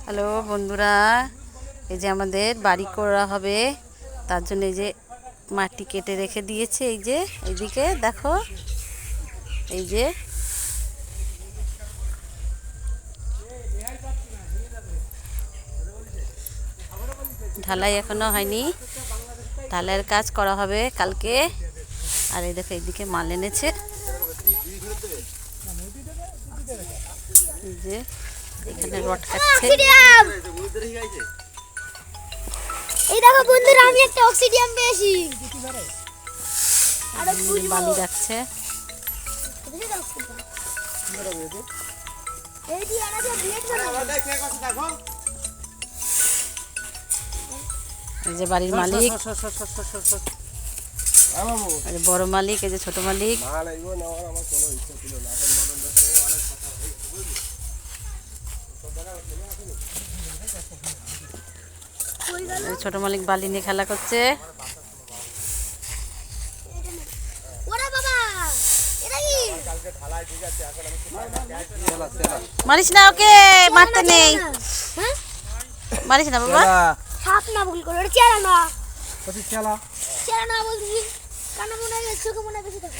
Hello বন্ধুরা, এই যে আমাদের বাড়ি করা হবে, তার জন্য এই যে মাটি কেটে রেখে দিয়েছে। এই যে এইদিকে দেখো, এই যে ঢালাই এখনো হয়নি, ঢালাইয়ের কাজ করা হবে কালকে। আর এই দেখো এইদিকে মাল এনেছে, এই যে এখানে রড কাটছে। এই দেখো বন্ধুরা, আমি একটা অক্সিডিয়াম পেয়েছি। আর বালি রাখছে। এই যে আলাদা ব্লেড দেখো। এই যে বাড়ির মালিক, এই যে বড় মালিক, এই যে ছোট মালিক। ছোট মালিক বালি নিয়ে খেলা করছে। মারিস না ওকে, মারতে নেই, মারিস না বাবা। সাপ না ভুল করে, ওটা চেরা না। চেরা না বলছি, কানা মনে হয় চোখে মনে হয় বেশি থাকে।